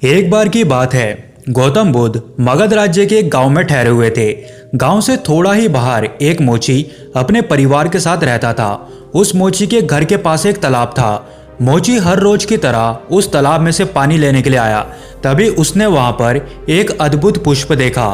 एक बार की बात है, गौतम बुद्ध मगध राज्य के एक गांव में ठहरे हुए थे। गांव से थोड़ा ही बाहर एक मोची अपने परिवार के साथ रहता था। उस मोची के घर के पास एक तालाब था। मोची हर रोज की तरह उस तालाब में से पानी लेने के लिए आया। तभी उसने वहां पर एक अद्भुत पुष्प देखा।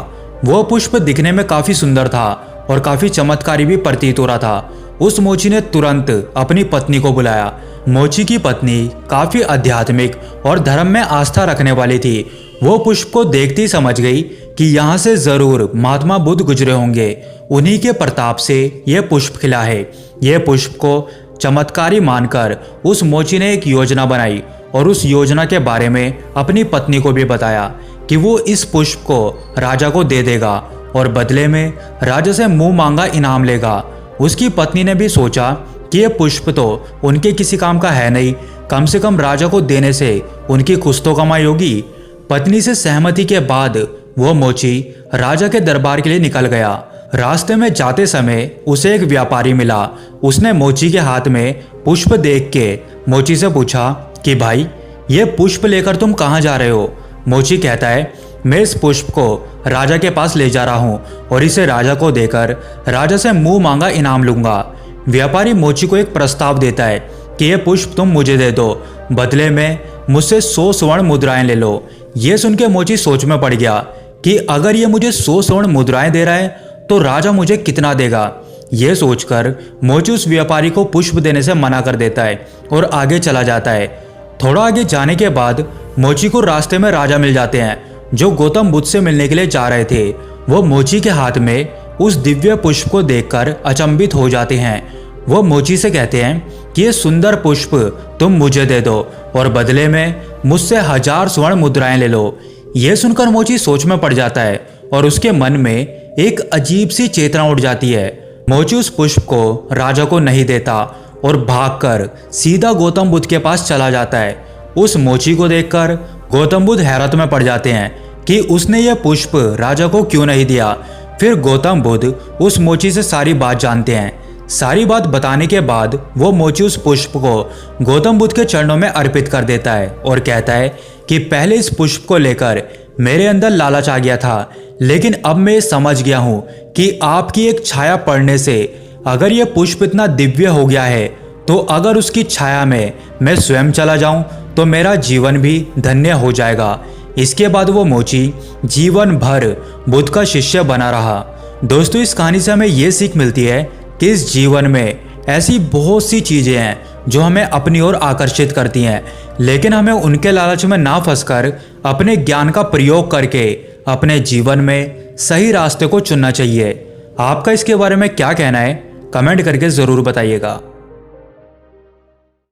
वो पुष्प दिखने में काफी सुंदर था और काफी चमत्कारी भी प्रतीत हो रहा था। उस मोची ने तुरंत अपनी पत्नी को बुलाया। मोची की पत्नी काफी आध्यात्मिक और धर्म में आस्था रखने वाली थी। वो पुष्प को देखती ही समझ गई कि यहाँ से जरूर महात्मा बुद्ध गुजरे होंगे। उन्हीं के प्रताप से यह पुष्प खिला है। यह पुष्प को चमत्कारी मानकर उस मोची ने एक योजना बनाई और उस योजना के बारे में अपनी पत्नी को भी बताया कि वो इस पुष्प को राजा को दे देगा और बदले में राजा से मुंह मांगा इनाम लेगा। उसकी पत्नी ने भी सोचा कि यह पुष्प तो उनके किसी काम का है नहीं, कम से कम राजा को देने से उनकी कुछ तो कमाई होगी। पत्नी से सहमति के बाद वो मोची राजा के दरबार के लिए निकल गया। रास्ते में जाते समय उसे एक व्यापारी मिला। उसने मोची के हाथ में पुष्प देख के मोची से पूछा कि भाई, ये पुष्प लेकर तुम कहाँ जा रहे हो? मोची कहता है, मैं इस पुष्प को राजा के पास ले जा रहा हूँ और इसे राजा को देकर राजा से मुंह मांगा इनाम लूंगा। व्यापारी मोची को एक प्रस्ताव देता है कि यह पुष्प तुम मुझे दे दो, बदले में मुझसे 100 स्वर्ण मुद्राएं ले लो। ये सुन के मोची सोच में पड़ गया कि अगर ये मुझे 100 स्वर्ण मुद्राएं दे रहा है तो राजा मुझे कितना देगा। ये सोचकर मोची उस व्यापारी को पुष्प देने से मना कर देता है और आगे चला जाता है। थोड़ा आगे जाने के बाद मोची को रास्ते में राजा मिल जाते हैं, जो गौतम बुद्ध से मिलने के लिए जा रहे थे। वो मोची के हाथ में उस दिव्य पुष्प को देखकर अचंभित हो जाते हैं। वो मोची से कहते हैं कि ये सुंदर पुष्प तुम मुझे दे दो और बदले में मुझसे 1000 स्वर्ण मुद्राएं ले लो। ये सुनकर मोची सोच में पड़ जाता है और उसके मन में एक अजीब सी चेतना उठ जाती है। मोची उस पुष्प को राजा को नहीं देता और भागकर सीधा गौतम बुद्ध के पास चला जाता है। उस मोची को देखकर गौतम बुद्ध हैरत में पड़ जाते हैं कि उसने यह पुष्प राजा को क्यों नहीं दिया। फिर गौतम बुद्ध उस मोची से सारी बात जानते हैं। सारी बात बताने के बाद वो मोची उस पुष्प को गौतम बुद्ध के चरणों में अर्पित कर देता है और कहता है कि पहले इस पुष्प को लेकर मेरे अंदर लालच आ गया था, लेकिन अब मैं समझ गया हूँ कि आपकी एक छाया पड़ने से अगर यह पुष्प इतना दिव्य हो गया है, तो अगर उसकी छाया में मैं स्वयं चला जाऊं तो मेरा जीवन भी धन्य हो जाएगा। इसके बाद वो मोची जीवन भर बुद्ध का शिष्य बना रहा। दोस्तों, इस कहानी से हमें ये सीख मिलती है कि इस जीवन में ऐसी बहुत सी चीज़ें हैं जो हमें अपनी ओर आकर्षित करती हैं, लेकिन हमें उनके लालच में ना फंसकर अपने ज्ञान का प्रयोग करके अपने जीवन में सही रास्ते को चुनना चाहिए। आपका इसके बारे में क्या कहना है? कमेंट करके ज़रूर बताइएगा।